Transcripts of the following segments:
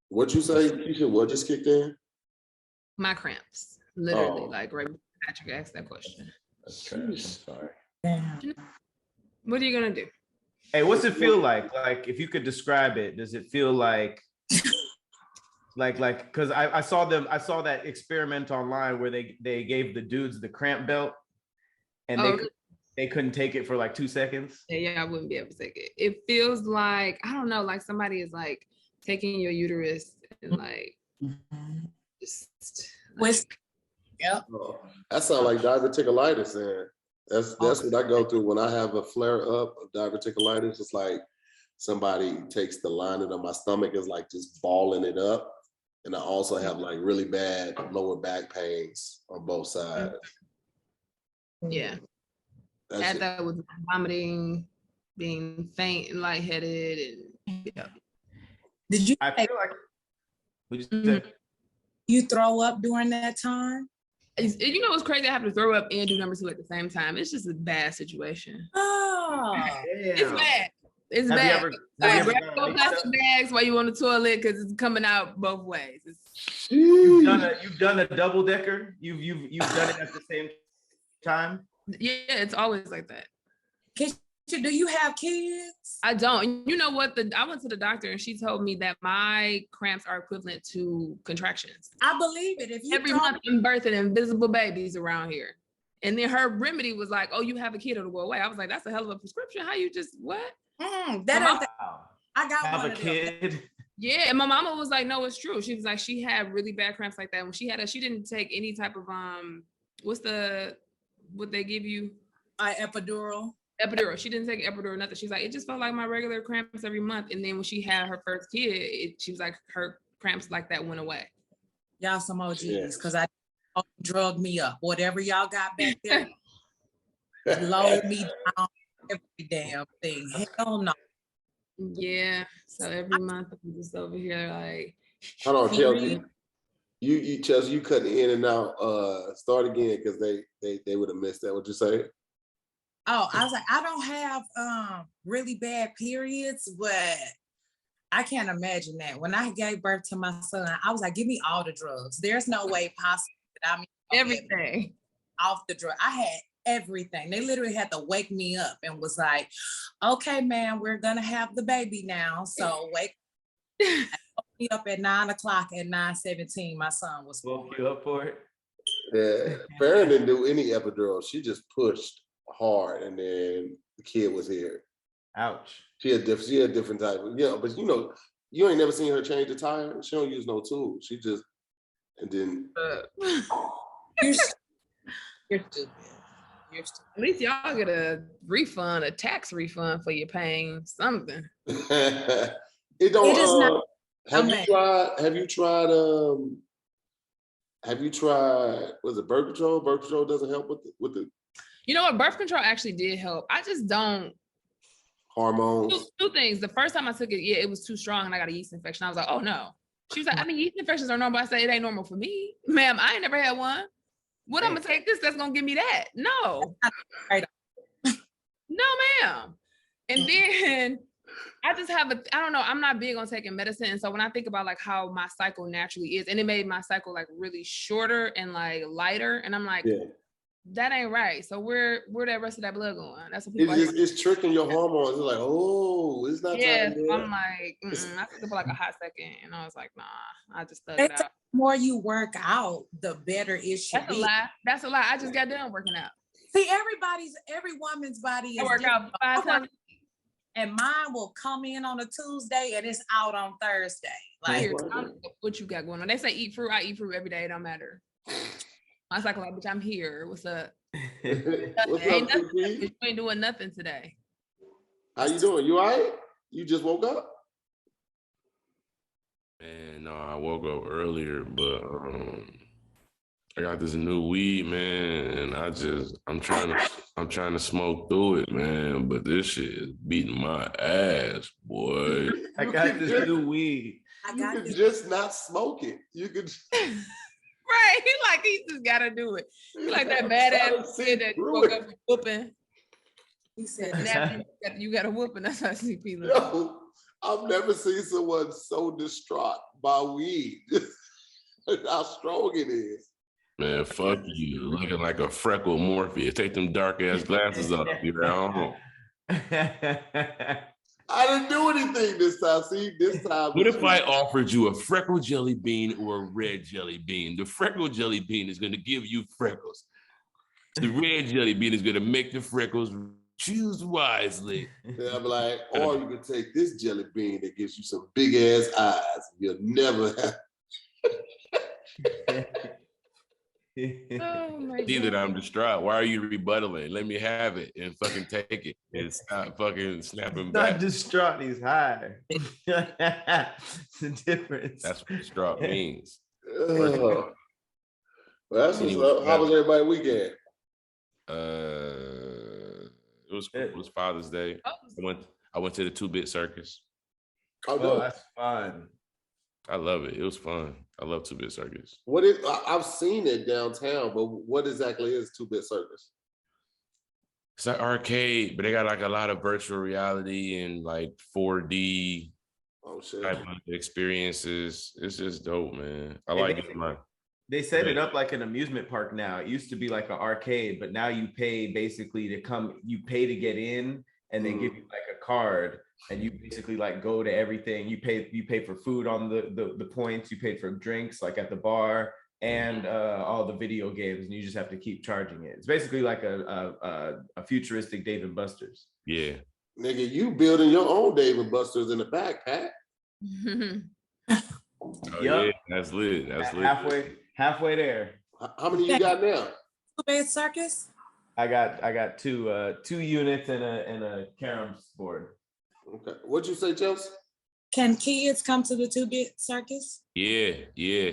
What you say, Keysha? What just kicked in? My cramps, literally, like right before Patrick asked that question. That's trash. I'm sorry. Damn. What are you gonna do? Hey, what's it feel like? Like, if you could describe it, does it feel like because I saw that experiment online where they gave the dudes the cramp belt and they couldn't take it for like 2 seconds. Yeah, I wouldn't be able to take it. It feels like, I don't know, like somebody is like taking your uterus and like just Yep. Oh, that sounds like diverticulitis. And that's what I go through when I have a flare up of diverticulitis. It's like somebody takes the lining of my stomach, is like just balling it up. And I also have like really bad lower back pains on both sides. yeah. Add that with vomiting, being faint and lightheaded, and yeah. Did you? I feel like. Would you say? You throw up during that time? You know what's crazy? I have to throw up and do number 2 at the same time. It's just a bad situation. Oh, it's bad. It's Have bad. you ever Grab those plastic bags while you're on the toilet because it's coming out both ways. You've done a double decker. You've done it at the same time. Yeah, it's always like that. do you have kids? I don't. You know what? I went to the doctor and she told me that my cramps are equivalent to contractions. I believe it. If you Every month I'm birthing invisible babies around here. And then her remedy was like, oh, you have a kid, it'll go away. I was like, that's a hell of a prescription. How you just, what? I got have one a of kid. them. Yeah, and my mama was like, no, it's true. She was like, she had really bad cramps like that. When she didn't take any type of, what they give you? Epidural. Epidural. She didn't take epidural, nothing. She's like, it just felt like my regular cramps every month. And then when she had her first kid, she was like, her cramps like that went away. Y'all some OGs, because I drugged me up. Whatever y'all got back there, load me down every damn thing. Hell no. Yeah. So every month I'm just over here like. Hold on, Chelcye. You Chelsea, you cutting in and out. Start again because they would have missed that. What you say? Oh, I was like, I don't have really bad periods, but I can't imagine that. When I gave birth to my son, I was like, give me all the drugs. There's no way possible that everything off the drug. I had everything. They literally had to wake me up and was like, okay, man, we're gonna have the baby now. So wake me up at 9 o'clock. At 9:17, my son was born. Woke you up for it? Yeah, Farron didn't do any epidural. She just pushed hard, and then the kid was here. Ouch. She had different type of, but you ain't never seen her change the tire. She don't use no tools. She just, and then. You're stupid. At least y'all get a refund, a tax refund for your pain, something. It don't. It is not. Have you tried? Was it birth control? Birth control doesn't help with the. You know what? Birth control actually did help. I just don't. Hormones. Two things. The first time I took it, it was too strong and I got a yeast infection. I was like, oh no. She was like, I mean, yeast infections are normal. I said, it ain't normal for me. Ma'am, I ain't never had one. What I'm gonna take this that's gonna give me that? No. No, ma'am. And then I just have I don't know, I'm not big on taking medicine. And so when I think about like how my cycle naturally is, and it made my cycle like really shorter and like lighter. And I'm like, that ain't right. So where that rest of that blood going? That's what people it's tricking your hormones. It's like, oh, it's not time. So I'm like, I took it for like a hot second. And I was like, nah, I just thugged it out. The more you work out, the better it should be. That's a lie. I just got done working out. See, every woman's body is work out 5 times. And mine will come in on a Tuesday and it's out on Thursday. Like, what you got going on? They say eat fruit. I eat fruit every day. It don't matter. I was like, bitch, I'm here. What's up? Ain't nothing. You ain't doing nothing today. How you doing? You all right? You just woke up? Man, no, I woke up earlier, but I got this new weed, man, and I'm trying to smoke through it, man, but this shit is beating my ass, boy. I got this new weed. You could just not smoke it. You could. Right, he just gotta do it. He like that badass kid that woke up whooping. He said, you got a whooping. That's how CP looks. Yo, I've never seen someone so distraught by weed. How strong it is. Man, fuck you. Looking like a freckle Morpheus. Take them dark ass glasses off. You're at home. I didn't do anything this time. See, this time. What if I offered you a freckle jelly bean or a red jelly bean? The freckle jelly bean is going to give you freckles. The red jelly bean is going to make the freckles. Choose wisely. Yeah, I'm like, or you can take this jelly bean that gives you some big ass eyes. You'll never have. Oh my See that God. I'm distraught. Why are you rebuttaling? Let me have it and fucking take it and stop fucking snapping back. Not distraught, he's high. It's the difference. That's what distraught means. Well, that's what's up. How was everybody's weekend? It was cool. It was Father's Day. I went to the 2-bit circus. Oh, that's fun. I love it. It was fun. I love 2-bit circus. What is? I've seen it downtown, but what exactly is 2-bit circus? It's like arcade, but they got like a lot of virtual reality and like 4D type of experiences. It's just dope, man. I like it. They set it up like an amusement park now. It used to be like an arcade, but now you pay basically to come. You pay to get in, and they give you like a card, and you basically like go to everything. You pay for food on the points. You pay for drinks like at the bar and all the video games, and you just have to keep charging it. It's basically like a futuristic Dave and Buster's. Yeah, nigga, you building your own Dave and Buster's in the backpack. Oh, yeah, that's lit. That's lit. Halfway there. How many you got now? 2-bit circus. I got two units and a caroms board. Okay. What'd you say, Chelsea? Can kids come to the 2-bit circus? Yeah. Yeah,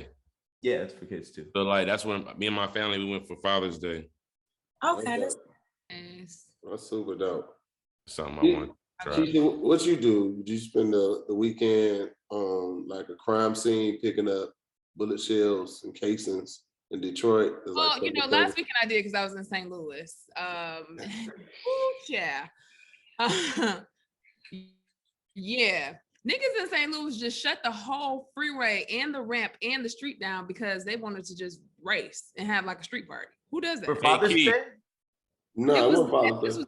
it's for kids too. So like that's when me and my family we went for Father's Day. Okay. That's That's super dope. Something I want to try. Keisha, what you do? Did you spend the weekend on like a crime scene picking up bullet shells and casings in Detroit? Well, last weekend I did because I was in St. Louis. Yeah. Yeah. Niggas in St. Louis just shut the whole freeway and the ramp and the street down because they wanted to just race and have like a street party. Who does that? For Father's Day? No, it wasn't Father's Day.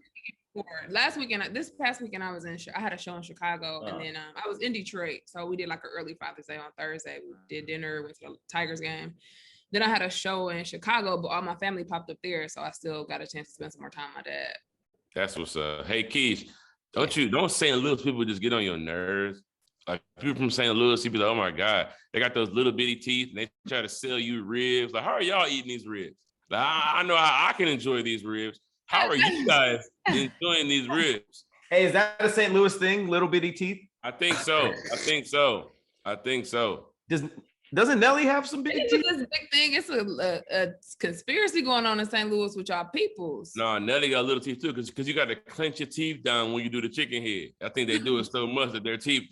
This past weekend I had a show in Chicago, and then I was in Detroit, so we did like an early Father's Day on Thursday. We did dinner, went to the Tigers game. Then I had a show in Chicago, but all my family popped up there, so I still got a chance to spend some more time with my dad. That's what's up. Hey, Keys, don't St. Louis people just get on your nerves? Like people from St. Louis, you be like, oh my God, they got those little bitty teeth, and they try to sell you ribs. Like, how are y'all eating these ribs? Like, I know how I can enjoy these ribs. How are you guys enjoying these ribs? Hey, is that a St. Louis thing? Little bitty teeth? I think so. Doesn't Nelly have some bitty teeth? This big thing. It's a conspiracy going on in St. Louis with y'all peoples. No, Nelly got little teeth too, because you got to clench your teeth down when you do the chicken head. I think they do it so much that their teeth.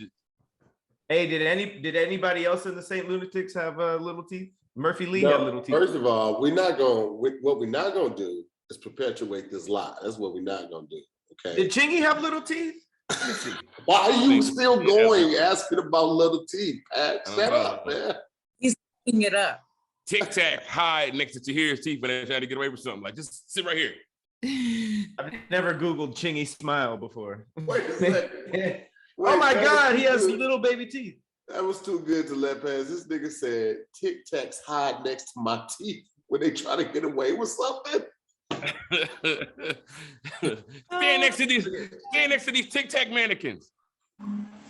Hey, did anybody else in the St. Lunatics have little teeth? Murphy Lee had little teeth. First of all, what we're not gonna do is perpetuate this lie. That's what we're not gonna do. Okay. Did Chingy have little teeth? Let me see. Why are you still going asking about little teeth, Pat? Shut up, man. He's picking it up. Tic Tac hide next to Tahir's teeth when they're trying to get away from something. Like, just sit right here. I've never Googled Chingy smile before. Wait a second. Oh my God, he has little baby teeth. That was too good to let pass. This nigga said Tic Tacs hide next to my teeth when they try to get away with something. Stand next to these Tic Tac mannequins.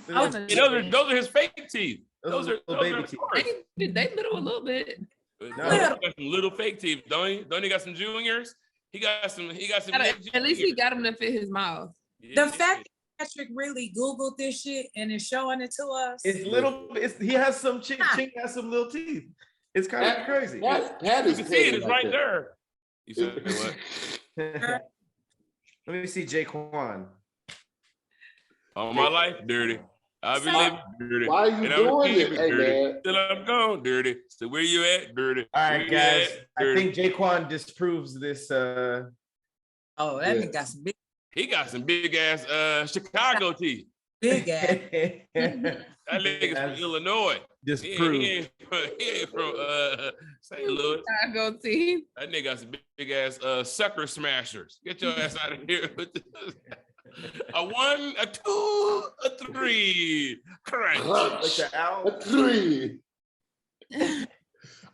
Those are his fake teeth. Those are baby teeth. They little a little bit. No, he got some little fake teeth, don't he? Don't he got some juniors? He got some. At least he got them to fit his mouth. The fact that Patrick really Googled this shit and is showing it to us. He has some Ching has some little teeth. It's kind of crazy. Pat is you can see it. It's right there. You said what? Let me see Jaquan. All my life, dirty. I've been living dirty. Why are you doing it, hey, man? Till I'm gone, dirty. So where you at, dirty? All right, guys. I think Jaquan disproves this. That nigga got some big. He got some big ass Chicago teeth. Big ass. That nigga's from Illinois. Disprove. He ain't from St. Louis. I go see. That nigga got some big ass sucker smashers. Get your ass out of here with this. A 1, a 2, a 3. Correct. A 3.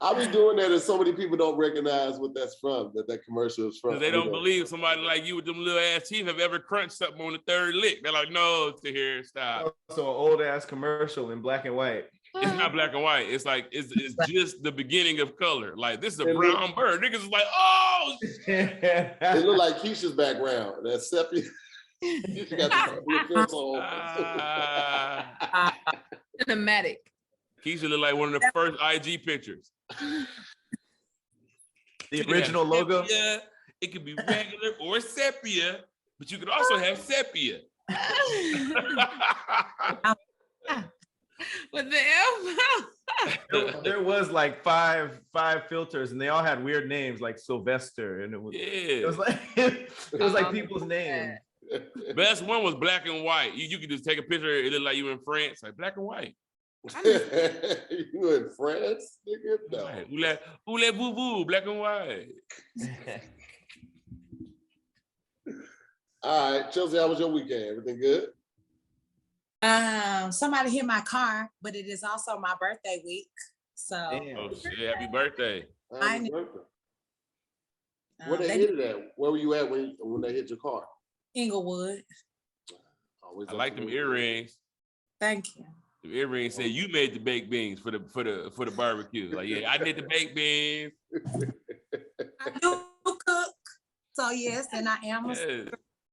I was doing that, and so many people don't recognize what that's from. That commercial is from. They don't believe somebody like you with them little ass teeth have ever crunched something on the third lick. They're like, no, to here, stop. So an old ass commercial in black and white. It's not black and white. It's like it's just the beginning of color. Like this is a brown bird. Niggas is like, oh. It look like Keysha's background. That sepia. Keisha got the Cinematic. Keisha look like one of the first IG pictures. The original logo. Yeah, it could be regular or sepia, but you could also have sepia. With the L. There was like five filters, and they all had weird names like Sylvester, and it was like people's names. Best one was black and white. You could just take a picture. It looked like you in France, like black and white. You in France, nigga? No. Oule boo boo, black and white. All right, Chelcye, how was your weekend? Everything good? Somebody hit my car, but it is also my birthday week. So oh shit, happy birthday. Happy birthday. Where they hit it at? Where were you at when they hit your car? Inglewood. I like them earrings. Thank you. The earrings say you made the baked beans for the barbecue. Like, yeah, I did the baked beans. I do cook. So yes, and I am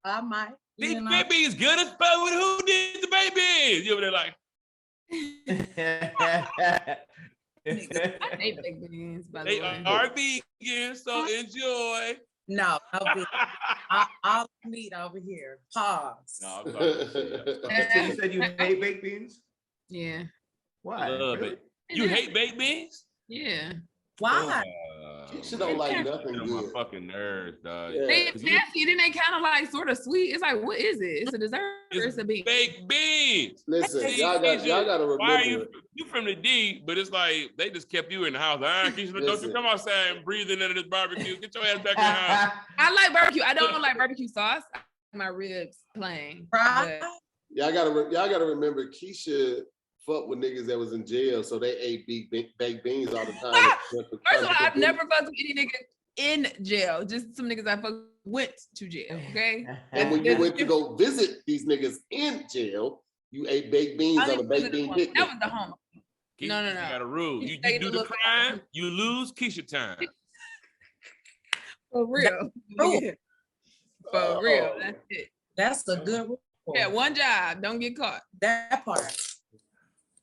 I might. These baked beans good as fuck. Who did the baked beans? You over there like I hate baked beans, by the they way. are vegan, so enjoy. No, all meat over here. Pause. No, I'm sorry. You said you hate baked beans? Yeah. Why? I love it. You hate baked beans? Yeah. Why? She don't like nothing Get on good. my fucking nerves, dog. Yeah. They nasty, then they kind of like sort of sweet. It's like, what is it? It's a dessert or it's a bean? Baked beans. Listen, y'all gotta remember. Why are you from the D? But it's like they just kept you in the house. Keisha, don't you come outside and breathe into this barbecue. Get your ass back in the house. I like barbecue. I don't like barbecue sauce. I like my ribs plain. Right? Y'all gotta remember Keisha fucked with niggas that was in jail, so they ate baked beans all the time. First of all, I've never fucked with any nigga in jail. Just some niggas I went to jail. Okay. And when you went to go visit these niggas in jail, you ate baked beans on a baked bean picnic. That was the home. Keisha, No. You got a rule. You do the look crime, you lose Keisha time. For real. For real. That's it. That's a good rule. Yeah, one job. Don't get caught. That part.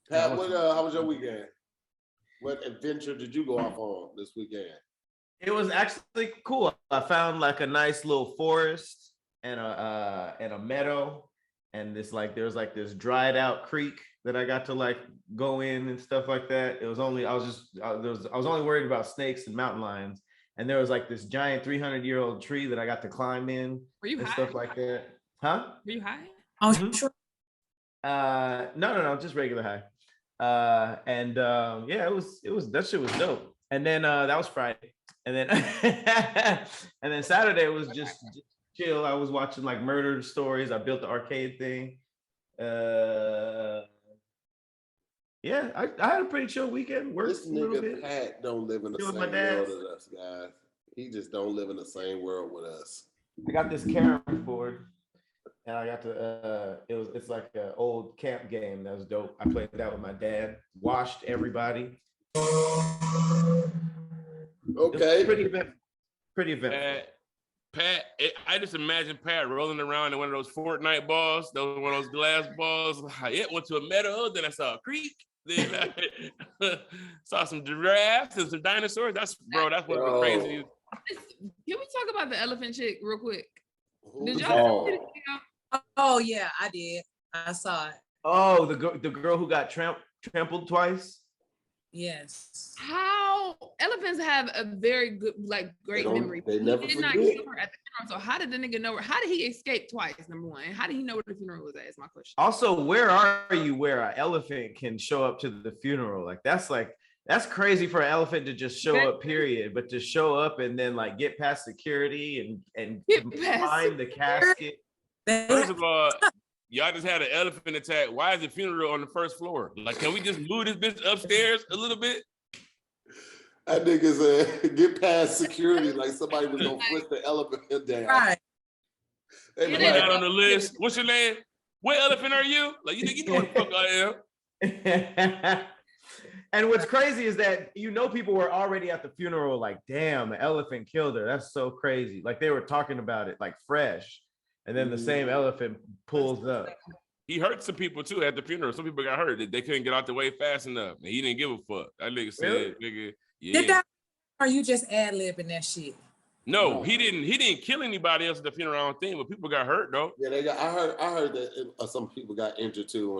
Pat, how was your weekend? What adventure did you go off on this weekend? It was actually cool. I found like a nice little forest and a meadow, and there's this dried out creek that I got to like go in and stuff like that. I was only worried about snakes and mountain lions, and there was like this giant 300-year-old tree that I got to climb in. Were you and high? Stuff like that? Huh? Were you high? Oh, Mhm. sure. No, just regular high. Yeah, it was that shit was dope. And then that was Friday, and then and then Saturday was just chill. I was watching like murder stories. I built the arcade thing. Yeah, I had a pretty chill weekend. Worked This a little nigga bit. Pat don't live in the Chill with same my dad. world as us, guys. He just don't live in the same world with us. I got this carom board, and I got to it's like an old camp game that was dope. I played that with my dad. Washed everybody. Okay. Pretty eventful. Pat, I just imagine Pat rolling around in one of those Fortnite balls, one of those glass balls. It went to a meadow, then I saw a creek, then I saw some giraffes and some dinosaurs. That's one of the craziest. Can we talk about the elephant chick real quick? Did Oh. y'all see the video? Oh yeah, I did. I saw it. Oh, the girl who got trampled twice. Yes. How elephants have a very good, like, great memory. They never did not forget. kill her at the funeral. So how did the nigga know her? How did he escape twice? Number one, how did he know where the funeral was at? Is my question. Also, where are you where an elephant can show up to the funeral? Like that's crazy for an elephant to just show up, period. But to show up and then like get past security and find the casket. First of all, y'all just had an elephant attack. Why is the funeral on the first floor? Like, can we just move this bitch upstairs a little bit? That nigga get past security like somebody was gonna push the elephant down. Right. They You're be like, not on the list. What's your name? What elephant are you? Like, you think you know what the fuck I am? And what's crazy is that people were already at the funeral like, damn, the elephant killed her. That's so crazy. Like they were talking about it like fresh. And then the same elephant pulls up. He hurt some people too at the funeral. Some people got hurt. They couldn't get out the way fast enough. And he didn't give a fuck. That nigga said, Really? nigga, yeah. Did that, or you just ad-libbing that shit? No, he didn't kill anybody else at the funeral, I don't think, but people got hurt though. Yeah, I heard that some people got injured too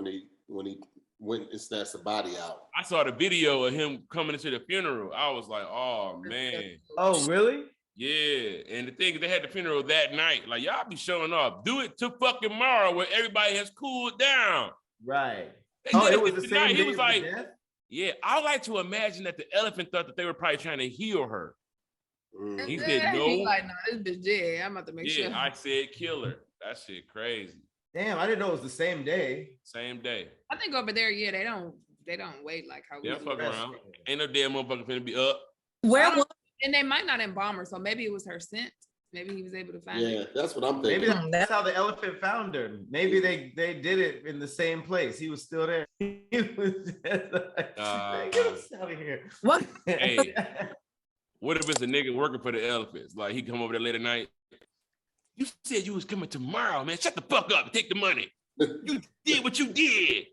when he went and snatched the body out. I saw the video of him coming into the funeral. I was like, oh man. Oh, really? Yeah. And the thing is, they had the funeral that night. Like, y'all be showing off. Do it to fucking tomorrow where everybody has cooled down. Right. It was the same day. He was as like, the death? yeah, I like to imagine that the elephant thought that they were probably trying to heal her. He said, no. He's like, no, this bitch dead. I'm about to make sure. Yeah, I said kill her. That shit crazy. Damn, I didn't know it was the same day. Same day. I think over there, yeah, they don't wait like how we Yeah, do. fuck around. Ain't no damn motherfucker finna be up. Where was And they might not embalm her, so maybe it was her scent. Maybe he was able to find Yeah, it. that's what I'm thinking. Maybe that's how the elephant found her. Maybe they did it in the same place. He was still there. He was just like, "Man, get us out of here." what? Hey, what if it's a nigga working for the elephants? Like he come over there late at night. You said you was coming tomorrow, man. Shut the fuck up and take the money. You did what you did.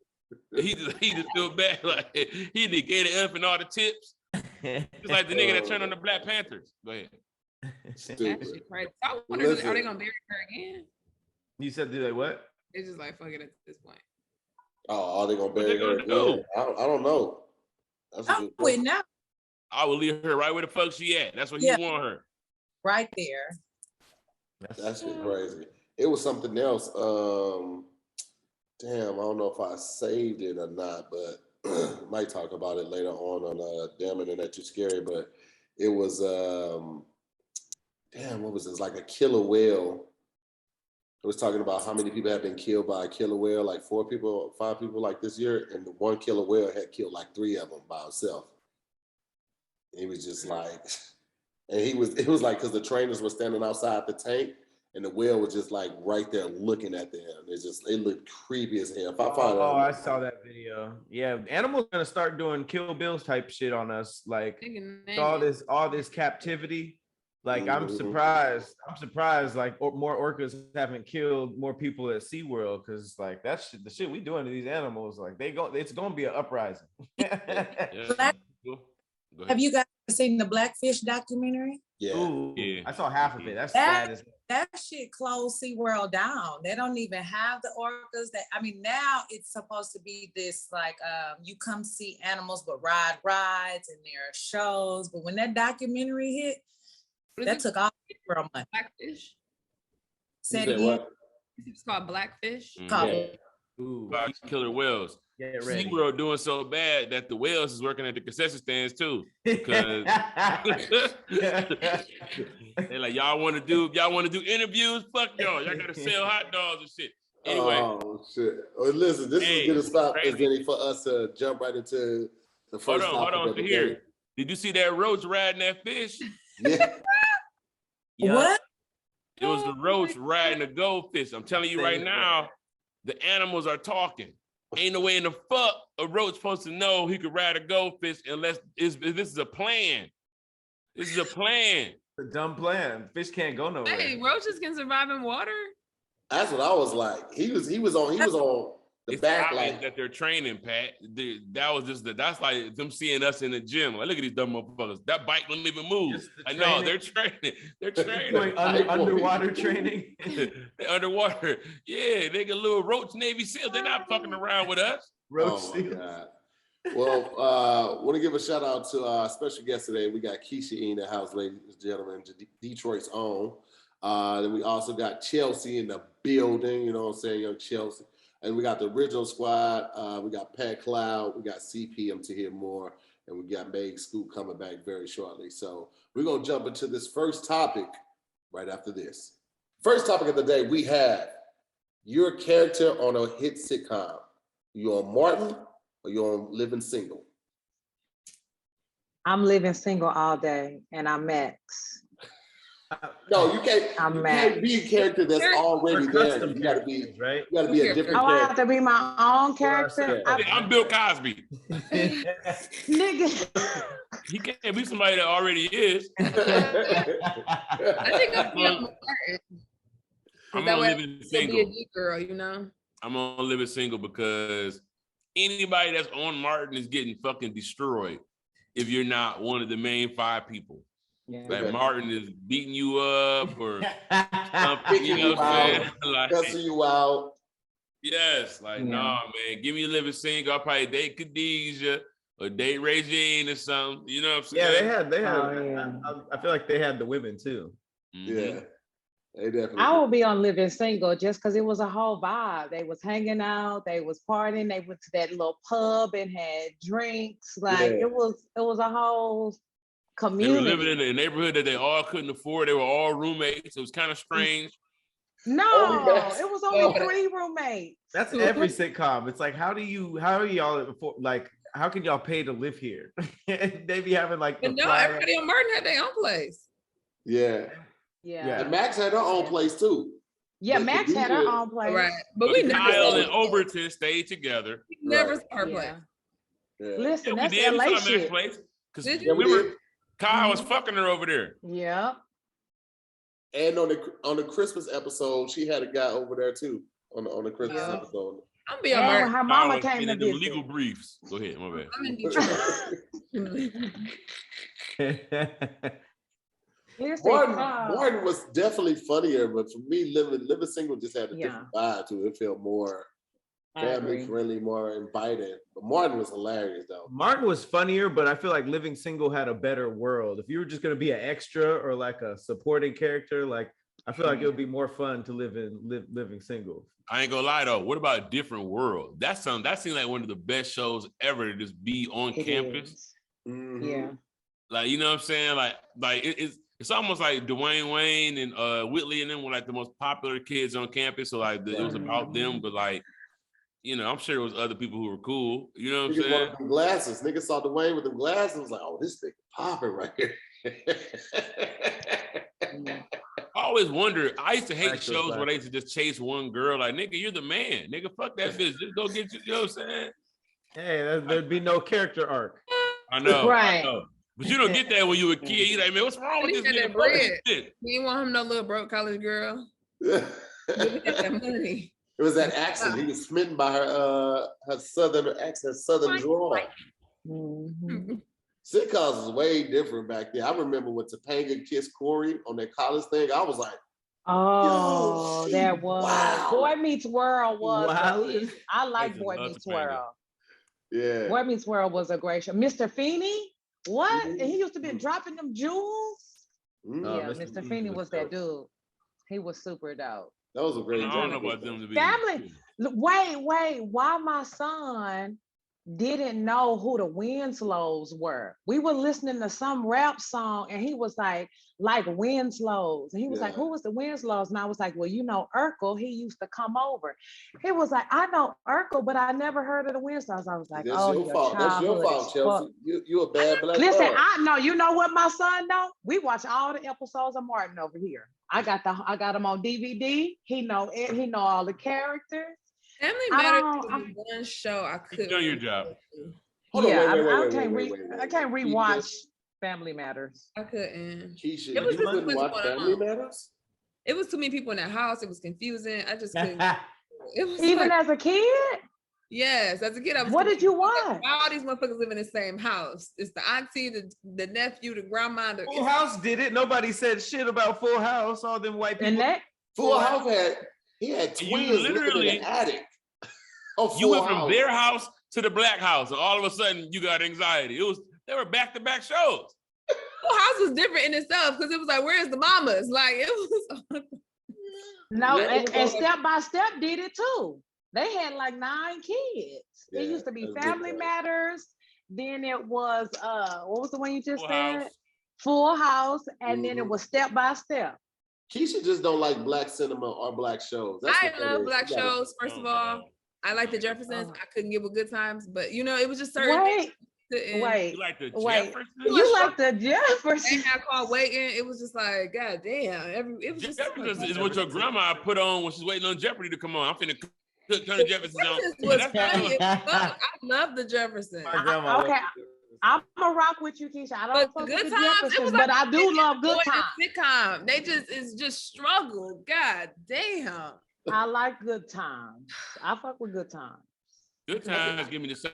He just feel bad. Like he gave the elephant all the tips. Just like the nigga that turned on the Black Panthers. Go ahead. Stupid. That shit crazy. I wonder, are they gonna bury her again? You said, do they what? It's just like fuck it at this point. Oh, are they gonna bury What they her gonna do? again? I don't know. That's a I'm good with question. now, I will leave her right where the fuck she at. That's where he Yeah. want her. right there. That shit crazy. It was something else. Damn, I don't know if I saved it or not, but might talk about it later on Damn Internet You're Scary. But it was damn, what was this? Like a killer whale. It was talking about how many people have been killed by a killer whale, like 4 people, 5 people like this year, and the one killer whale had killed like 3 of them by himself. He was just like, and it was like, because the trainers were standing outside the tank, and the whale was just like right there looking at them. It looked creepy as hell. If I find Oh, I saw that video. Yeah, animals gonna start doing Kill Bills type shit on us. Like all this captivity. Like I'm surprised. Like more orcas haven't killed more people at SeaWorld, because like that shit, the shit we doing to these animals, like it's gonna be an uprising. Black, have you guys seen the Blackfish documentary? Yeah. Ooh, Yeah. I saw half of it. That's sad as That shit closed SeaWorld down. They don't even have the orcas. Now it's supposed to be this like you come see animals but ride rides and there are shows. But when that documentary hit, that took off for a month. Blackfish. You said what? It's called Blackfish. Yeah. ooh. Killer whales. Get ready. SeaWorld doing so bad that the whales is working at the concession stands too. Because they're like, y'all want to do interviews? Fuck y'all. Y'all gotta sell hot dogs and shit. Anyway. Oh shit. Well, listen, this is a good spot, crazy. for us to jump right into the first Hold on to here. Did you see that roach riding that fish? Yeah. Yeah. What? It was the roach riding the goldfish. I'm telling you right now, the animals are talking. Ain't no way in the fuck a roach supposed to know he could ride a goldfish unless this is a plan. This is a plan. A dumb plan. Fish can't go nowhere. Hey, roaches can survive in water. That's what I was like. He was on the It's back obvious like that they're training, Pat. That's like them seeing us in the gym. Like, look at these dumb motherfuckers. That bike don't even move. Just the I know training. they're training. They're training. Doing underwater training. They're underwater. Yeah, they get little roach Navy SEAL. They're not fucking around with us. Roach oh my seals. God. Well, want to give a shout out to our special guest today. We got Keysha E in the house, ladies and gentlemen, Detroit's own. Then we also got Chelcye in the building, you know what I'm saying, young Chelcye. And we got the original squad. We got Pat Cloud, we got CPM to hear more, and we got Meg Scoop coming back very shortly. So we're going to jump into this first topic right after this. First topic of the day, we have your character on a hit sitcom. You on Martin or you on Living Single? I'm living single all day, and I'm Max. No, you can't be a character that's already there. You gotta be right. You gotta be a different I character. have to be my own character. I'm Bill Cosby. Nigga. He can't be somebody that already is. I think I'm gonna Living Single. Be a geek girl, you know. I'm gonna Living Single because anybody that's on Martin is getting fucking destroyed if you're not one of the main 5 people. Yeah. Like Martin is beating you up or something, Kicking you know you what I'm saying? out, Like, cussing you out. yes, like, nah, man, give me a Living Single. I'll probably date Khadijah or date Regine or something. You know what I'm saying? Yeah, they had. Oh, yeah. I feel like they had the women too. Yeah, they definitely. I will be on Living Single just because it was a whole vibe. They was hanging out, they was partying, they went to that little pub and had drinks. Like Yeah. it was a whole They were community. living in a neighborhood that they all couldn't afford. They were all roommates. It was kind of strange. No, Oh, yes. it was only 3 roommates. That's every sitcom. It's like, how are y'all afford, like, how can y'all pay to live here? They be having like. But no, everybody on Martin had their own place. Yeah. Yeah. And Max had her own place too. Yeah, But Max had her own place. Right. But we never Kyle saw and Overton stayed together. we never Right. saw her Yeah. place. Yeah. Listen, Yeah, that's we did. We LA saw Max shit. place because Did Yeah, we remember did. Kyle was fucking her over there. Yeah. And on the Christmas episode, she had a guy over there too. On the Christmas Yeah. episode. I'm being And when Martin. her Kyle mama was came in to them visit. legal briefs. Go ahead, my bad. I'm in Detroit. Listen, Martin was definitely funnier, but for me, Living Single just had a Yeah. different vibe to it. It felt more I family agree. friendly, more inviting. But Martin was hilarious though. Martin was funnier, but I feel like Living Single had a better world. If you were just gonna be an extra or like a supporting character, like I feel like it would be more fun to Living Single. I ain't gonna lie though. What about Different World? That seemed like one of the best shows ever to just be on It campus. is. Mhm. Yeah. Like, you know what I'm saying? Like it's almost like Dwayne Wayne and Whitley and them were like the most popular kids on campus. So like it was about them, but like, you know, I'm sure there was other people who were cool. You know what I'm Niggas saying? wanted them glasses. Niggas saw Dwayne with them glasses. Was like, oh, this thing popping right here. I always wonder. I used to hate Actual shows fact. where they used to just chase one girl. Like, nigga, you're the man. Nigga, fuck that bitch. Just go get you. You know what I'm saying? Hey, there'd be no character arc. I know. Right. I know. But you don't get that when you were a kid. You like, man, what's wrong with He this had nigga? that Fuck this bread. shit. You didn't want him no little broke college girl. It He had that money. was that accent. He was smitten by her southern accent, southern drawl. Mhm. Sitcoms was way different back then. I remember when Topanga kissed Corey on that college thing. I was like, Oh, Yo, that was wow. Boy Meets World was. Wow. I like Used to Boy love Meets Topanga. World. yeah. Boy Meets World was a great show. Mr. Feeney, what? Mhm. And he used to be dropping them jewels. Mhm. Oh, Yeah, Mr. Mr. Feeney Feeney was was that dude. He was super dope. That was a I great don't know joke. about them to be. Family. Wait. Why my son didn't know who the Winslows were? We were listening to some rap song and he was like Winslows. And he was like, Yeah. who was the Winslows? And I was like, well, you know, Urkel, he used to come over. He was like, I know Urkel, but I never heard of the Winslows. I was like, That's oh, your fault. That's your childhood fault, is Chelsea. fucked. You a bad black Listen, girl. I know, you know what my son know? We watch all the episodes of Martin over here. I got him on DVD. He know all the characters. Family I Matters don't- was one show I couldn't. done your job. Hold on, Yeah, wait, I can't rewatch Family Matters. I couldn't. Keysha, It you was just couldn't too watch much Family going on. Matters? It was too many people in the house. It was confusing. I just couldn't. It was Even like, as a kid, yes, as a kid, I was. what did you confused. watch? Why all these motherfuckers live in the same house? It's the auntie, the nephew, the grandma. Full House did it. Nobody said shit about Full House. All them white people. And that Full House had You twins living in literally- the attic. Oh, You went from their house to the Black House, and all of a sudden you got anxiety. They were back-to-back shows. Full House was different in itself because it was like, where's the mamas? Like it was. No, and Step by Step did it too. They had like 9 kids. It used to be Family Matters. Then it was what was the one you just said? Full House, and then it was Step by Step. Keysha just don't like black cinema or black shows. I love black shows. First of all, I like the Jeffersons. I couldn't give a Good Times, but you know, it was just certain. Wait. You like the Jeffersons? You like the Jeffersons? They had called waiting. It was just like, God damn. It was just Jeffersons is what your grandma put on when she's waiting on Jeopardy to come on. I'm finna turn the Jeffersons on. Was funny as fuck. I love the Jeffersons. Okay. I'm gonna rock with you, Keysha. I don't fuck with the Jeffersons, but I do love Good Times. Sitcom. They just struggle. God damn. I like Good Times. I fuck with Good Times. Good Times give me the same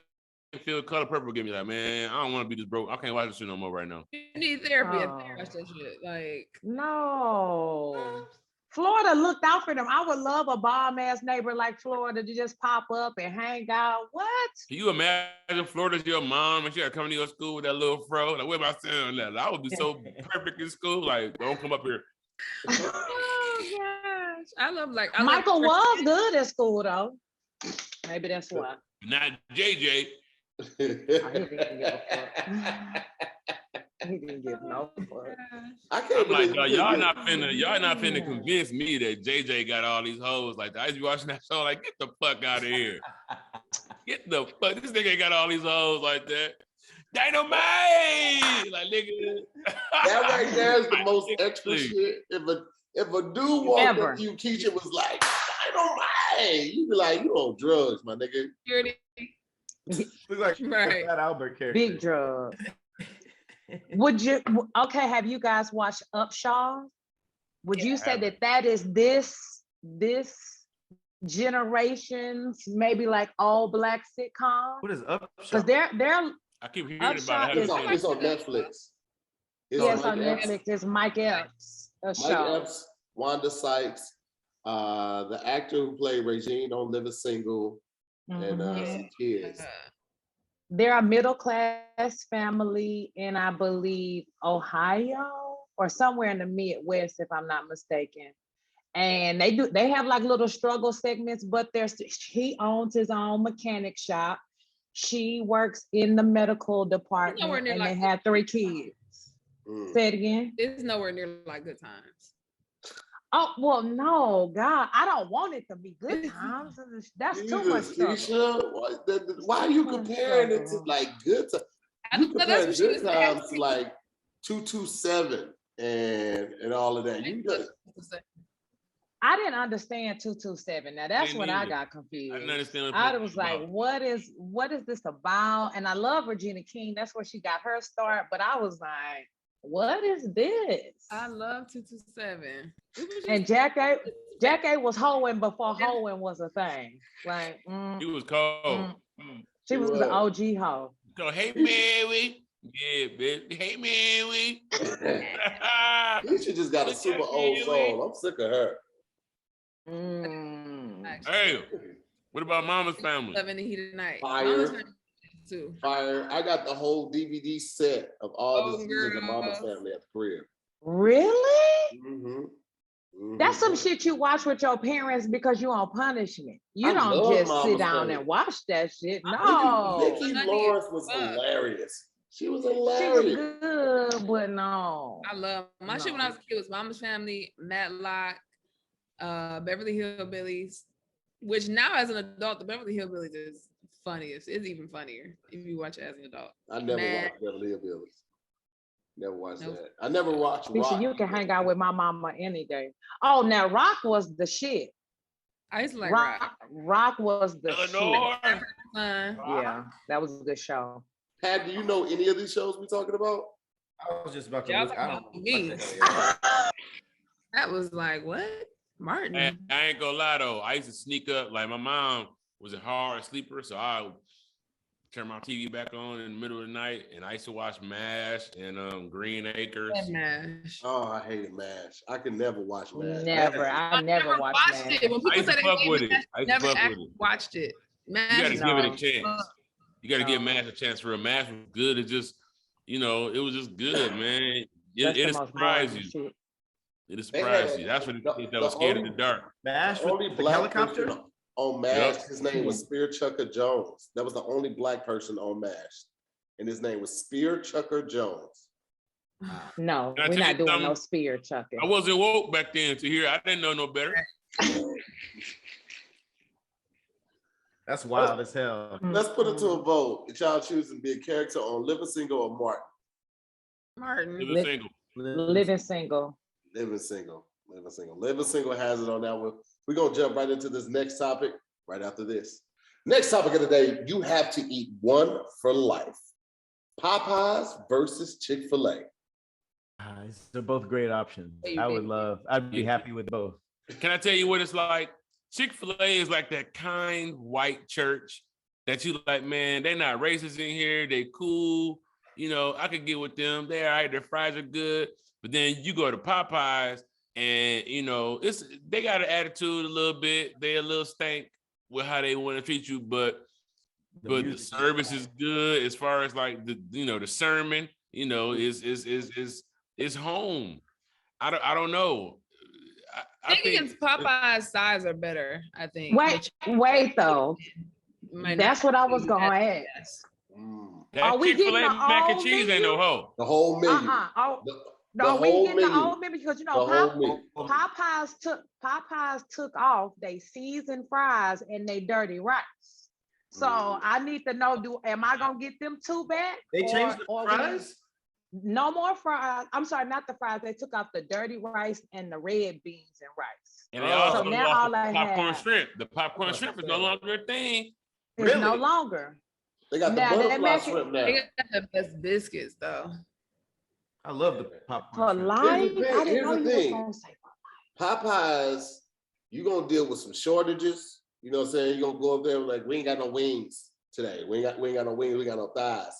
feel. Color Purple give me like, man, I don't want to be this broke. I can't watch this shit no more right now. You need therapy. Watch that shit. Like no. Florida looked out for them. I would love a bomb ass neighbor like Florida to just pop up and hang out. What? Can you imagine Florida's your mom and she got to come to your school with that little fro? Like, where my son at? I would be so perfect in school. Like, don't come up here. Oh gosh, I love Michael was good at school though. Maybe that's why. Not JJ. He didn't give no fuck. I'm like, y'all not finna convince me that JJ got all these hoes like that. I used to be watching that show like, get the fuck out of here. Get the fuck, this nigga ain't got all these hoes like that. Dynamite! Like, nigga. That right there is the most extra shit. If a dude walked up to you, Keysha was like, Dynamite! You be like, you on drugs, my nigga. Look like right. that Albert character. Big drugs. Would you, okay, have you guys watched Upshaws? Would you say that is this generation's maybe like all black sitcom? What is Upshaws? Because they're I keep hearing about it. It's on Netflix. It's on Netflix. It's Mike Epps. Mike Epps, Wanda Sykes, the actor who played Regine on Living Single, and some kids. They're a middle class family in, I believe, Ohio or somewhere in the Midwest, if I'm not mistaken. And they have like little struggle segments, but he owns his own mechanic shop. She works in the medical department, and they have 3 kids. Say it again. It's nowhere near like Good Times. Oh, well, no, God, I don't want it to be Good Times. That's too much struggle. Why are you comparing it to like Good Times? You compare Good Times to like 227 and all of that. I didn't understand 227. Now that's when I got confused. I didn't understand. I was like, what is this about? And I love Regina King. That's where she got her start. But I was like, what is this? I love 227. And Jack A was hoeing before hoeing was a thing. Like, he was cold. She was the OG hoe. So, hey, Mary. Yeah, bitch. Hey, Mary. She just got a super old soul. I'm sick of her. Hey, what about Mama's Family? Love in the Heat of the Night. Fire. Fire. I got the whole DVD set of all the seasons of Mama's Family at the crib. Really? Mm-hmm. That's some shit you watch with your parents because you on punishment. You don't just sit down and watch that shit. No. Nikki Lawrence was hilarious. She was hilarious. She was good, but no. I love my shit when I was a kid was Mama's Family, Matlock, Beverly Hillbillies, which now as an adult, the Beverly Hillbillies is funniest. It's even funnier if you watch it as an adult. I never watched Beverly Hillbillies. Never watched that. I never watched Rock. You can hang out with my mama any day. Oh, now Rock was the shit. I used to like Rock. Rock was the Illinois. shit. Yeah, that was a good show. Pat, do you know any of these shows we're talking about? I was just about to look. That was like, what? Martin. I ain't gonna lie though. I used to sneak up. Like my mom was a hard sleeper, so I would turn my TV back on in the middle of the night, and I used to watch MASH and Green Acres. MASH. Oh, I hated MASH. I could never watch MASH. I never watched it. When people said I used to fuck with it. Never watched it. MASH, you gotta give it a chance. You got to give MASH a chance for a MASH was good. It just, you know, it was just good, man. It surprised you. Shit. It surprised you. That's what it is that was scared of the dark. MASH The only with the black helicopter? person on MASH, his name was Spear Chucker Jones. That was the only black person on MASH. And his name was Spear Chucker Jones. No, Can I we're tell not you doing something? no spear chucking. I wasn't woke back then to hear. I didn't know no better. That's wild as hell. Let's put it to a vote. If y'all choosing to be a character on Living Single or Martin? Martin. Living single. Living single. Living Single. Living Single. Living Single has it on that one. We're going to jump right into this next topic right after this. Next topic of the day, you have to eat one for life. Popeyes versus Chick-Fil-A. They're both great options. I'd be happy with both. Can I tell you what it's like? Chick-fil-A is like that kind white church that you like, man, they're not racist in here. They cool. You know, I could get with them. They're all right. Their fries are good. But then you go to Popeyes and, you know, they got an attitude a little bit. They a little stank with how they want to treat you. But the service is good as far as like the sermon, is home. I don't know. I think against Popeyes size are better, I think. Wait though. That's what I was gonna ask. That Chick-fil-A mac and cheese ain't no hoe. The whole menu. No, we getting the old menu because Popeyes took off they seasoned fries and they dirty rice. So I need to know, am I gonna get them two back? They changed the fries? No more fries. I'm sorry, not the fries. They took out the dirty rice and the red beans and rice. And they also so now all I popcorn have, shrimp. The popcorn shrimp is no longer a thing. It's no longer. They got the butterfly shrimp now. They got the best biscuits though. I love the popcorn. For life, I didn't know you was gonna say Popeyes, you're gonna deal with some shortages. You know what I'm saying? You're gonna go up there like, we ain't got no wings today. We ain't got no wings, we got no thighs.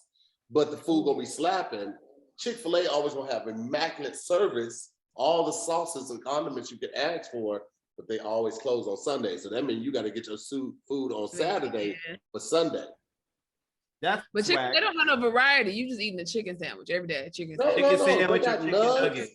But the food gonna be slapping. Chick-fil-A always gonna have immaculate service, all the sauces and condiments you can ask for, but they always close on Sunday. So that means you gotta get your food on Saturday for Sunday. But they don't have no variety. You just eating a chicken sandwich every day. Chicken sandwich or chicken nuggets.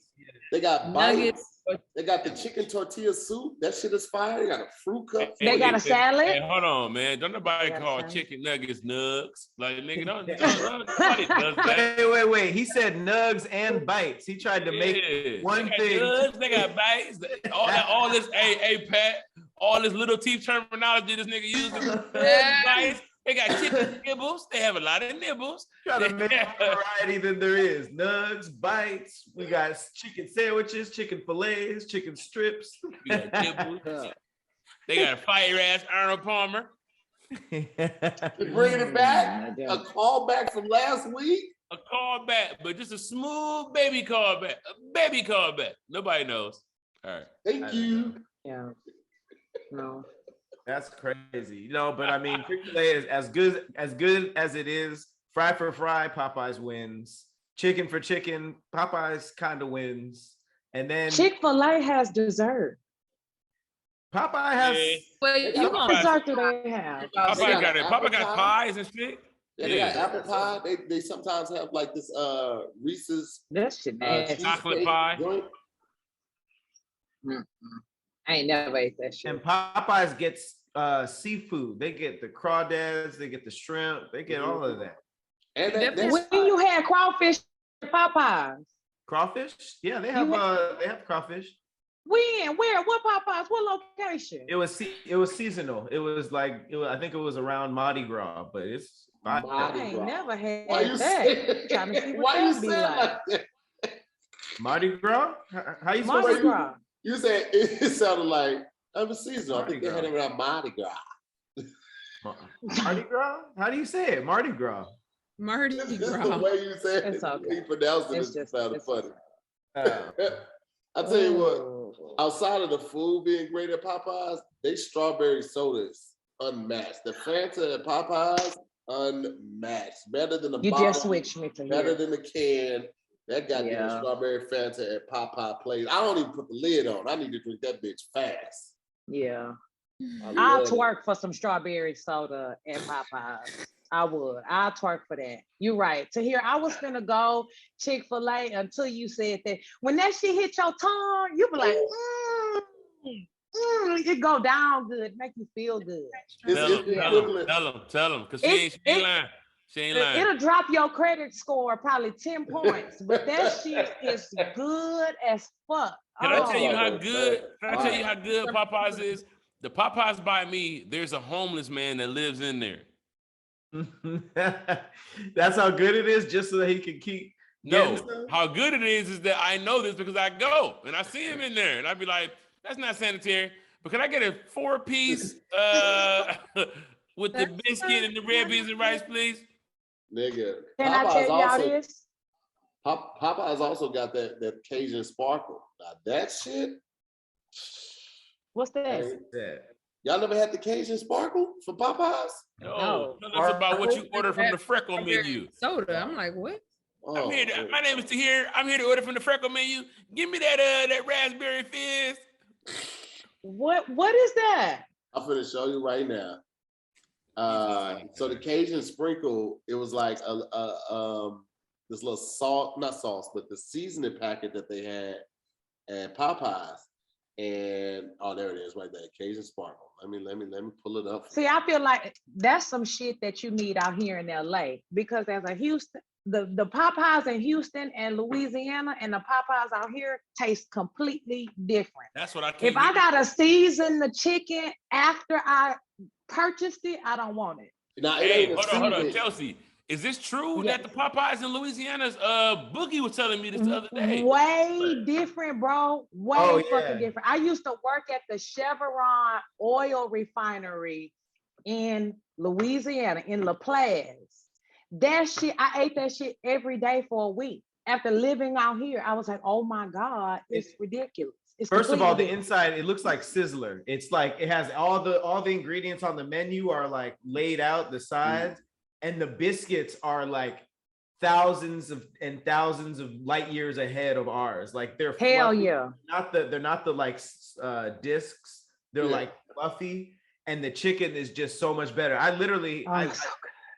They got bites. They got the chicken tortilla soup. That shit is fire. They got a fruit cup. They got a salad. Hey, hold on, man. Don't nobody call chicken nuggets nugs. Like, nigga, nobody does that. Wait. He said nugs and bites. He tried to make one thing. Nugs, they got bites. All this, hey, Pat, all this little teeth terminology this nigga using. Bites. They got chicken nibbles. They have a lot of nibbles. Try to make more variety than there is. Nugs, bites. We got chicken sandwiches, chicken fillets, chicken strips. We got nibbles. They got a fire ass Arnold Palmer. Bringing it back. A callback from last week. A callback, but just a smooth baby callback. A baby callback. Nobody knows. All right. Thank you. Yeah. No. That's crazy. But I mean, Chick-fil-A is as good as it is. Fry for fry, Popeyes wins. Chicken for chicken, Popeyes kind of wins. And then Chick-fil-A has dessert. Popeye has. Wait, what dessert do they have? Popeye got pies and shit. Yeah, they got apple pie. They sometimes have like this Reese's. That shit nasty. Chocolate pie. I ain't never ate that shit. And Popeyes gets seafood. They get the crawdads, they get the shrimp, they get all of that. And when you had crawfish at Popeyes? Crawfish? Yeah, they have crawfish. When? Where? What Popeyes? What location? It was seasonal. It was like I think it was around Mardi Gras, but it's I ain't never had Why you that. Trying to see what that be like. Mardi Gras? How you Mardi Gras? You said it sounded like seasonal. I think they had it around Mardi Gras. Mardi Gras? How do you say it? Mardi Gras. Mardi Gras. This is the way you said it. Okay. He pronounced it sounded funny. I'll tell you what, outside of the food being great at Popeyes, they strawberry sodas unmatched. The Fanta at Popeyes, unmatched. Better than the You bottle, just switched me to better here. than the can. That goddamn strawberry Fanta at Popeye plays. I don't even put the lid on. I need to drink that bitch fast. Yeah. I'll twerk for some strawberry soda at Popeyes. I would. I'll twerk for that. You're right. To hear, I was finna go Chick-fil-A until you said that. When that shit hit your tongue, you be like, it go down good, make you feel good. Tell them, because she ain't lying. She ain't lying. It'll drop your credit score probably 10 points, but that shit is good as fuck. Can I tell you how good? Can I tell you how good Popeyes is? The Popeyes by me, there's a homeless man that lives in there. That's how good it is, just so that he can keep. No, how good it is that I know this because I go and I see him in there, and I'd be like, "That's not sanitary." But can I get a 4-piece with the biscuit and the red beans and rice, please? Nigga, Can I tell y'all this? Popeyes also got that Cajun Sparkle. Now that shit. What's that? Y'all never had the Cajun Sparkle from Popeyes? No. That's about what you order from the Freckle menu. Soda. I'm like, what? I'm here. My name is Tahir. I'm here to order from the Freckle menu. Give me that raspberry fizz. What is that? I'm gonna show you right now. So the Cajun Sprinkle, it was like this little salt, not sauce, but the seasoning packet that they had at Popeyes. And there it is right there, Cajun Sparkle. Let me pull it up. See, I feel like that's some shit that you need out here in LA, because as a Houston, the Popeyes in Houston and Louisiana and the Popeyes out here taste completely different. That's what I If I gotta season the chicken after I purchased it, I don't want it. Now, hey, hold on, Chelcye. Is this true that the Popeyes in Louisiana's Boogie was telling me this the other day? Way different, bro. Way fucking different. I used to work at the Chevron oil refinery in Louisiana, in La Place. That shit, I ate that shit every day for a week. After living out here, I was like, oh my God, it's ridiculous. It's first of all, the ridiculous. inside, it looks like Sizzler. It's like it has all the ingredients on the menu are like laid out, the sides, and the biscuits are like thousands of light years ahead of ours. Like they're fluffy. They're not the like discs. They're like fluffy, and the chicken is just so much better.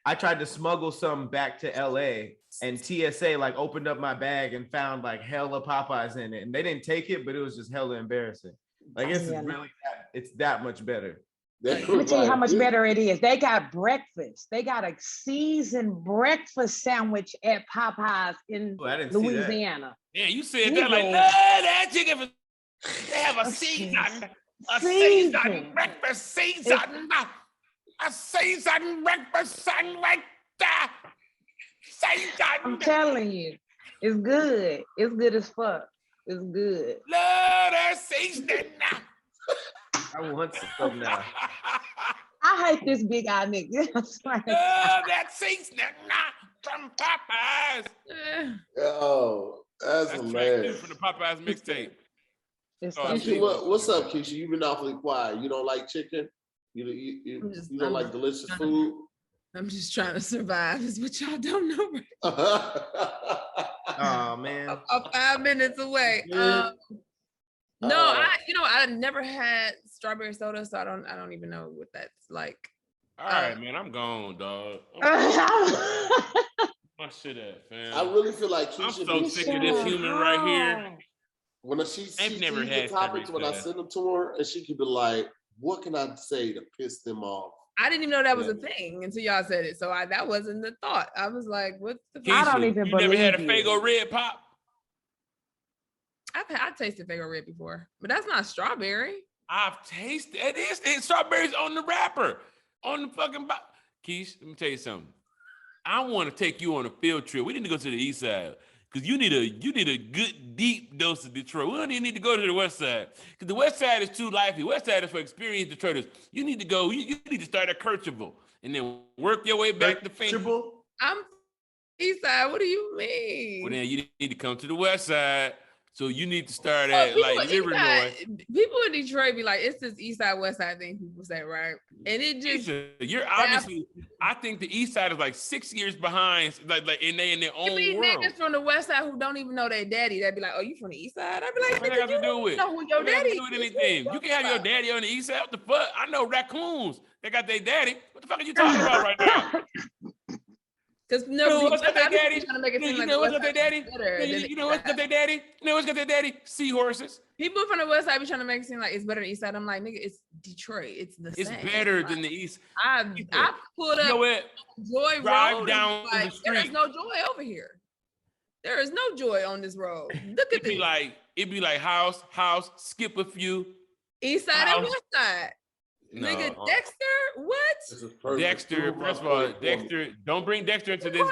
I tried to smuggle some back to LA, and TSA like opened up my bag and found like hella Popeyes in it, and they didn't take it, but it was just hella embarrassing. Like it's that much better. Let me tell you how much better it is. They got breakfast. They got a seasoned breakfast sandwich at Popeyes in Louisiana. Yeah, you said that like that chicken. They have a seasoned breakfast season. A seasoned breakfast sandwich. I'm telling you, it's good. It's good as fuck. It's good. Love that seasoning. I want some now. I hate this big eye nigga. Love that seasoning from Popeyes. Oh, that's hilarious. From the Popeyes mixtape. Keysha, what's up, Keysha? You've been awfully quiet. You don't like chicken? You don't like delicious food? I'm just trying to survive, is what y'all don't know. Oh man. I'm 5 minutes away. No, I never had strawberry soda, so I don't even know what that's like. All right, man, I'm gone, dog. My shit at, fam. I really feel like Keysha, I'm so sick of this human right here. When she never sees had the topics, when I send them to her, and she could be like, "What can I say to piss them off?" I didn't even know that was a thing until y'all said it, so that wasn't the thought. I was like, "What's the?" Keysha, I don't even believe never had a you. Faygo Red Pop? I've tasted Faygo Red before, but that's not strawberry. I've tasted it. It's strawberries on the wrapper, on the fucking box. Keysha, let me tell you something. I want to take you on a field trip. We need to go to the east side because you need a good deep dose of Detroit. We don't even need to go to the west side because the west side is too lively. West side is for experienced Detroiters. You need to go. You need to start at Kirchville and then work your way back to Finkel. I'm east side. What do you mean? Well, then you need to come to the west side. So you need to start at like Livernois. People in Detroit be like, it's this east side, west side thing people say, right? And it just you're obviously. I think the east side is like 6 years behind, like in their own world. Niggas from the west side who don't even know their daddy. They'd be like, oh, you from the east side? I'd be like, what got to do with? Know who your daddy is? Anything. You can have your daddy on the east side. What the fuck? I know raccoons. They got their daddy. What the fuck are you talking about right now? Because You know what's got that daddy? trying to make it seem You like know the what's West got that Side daddy? is better than the You know East what's got Side. that daddy? You know what's got that daddy? Seahorses. People from the West Side be trying to make it seem like it's better than East Side. I'm like, nigga, it's Detroit. It's the It's same. better Like, than the East. I pulled You know up what? Joy Drive Road. down And the like, there is street. no joy over here. There is no joy on this road. Look at this. It'd be like house, skip a few. East Side and West Side. No, Nigga, Dexter, what? Dexter, first of all, Dexter, don't bring Dexter into this.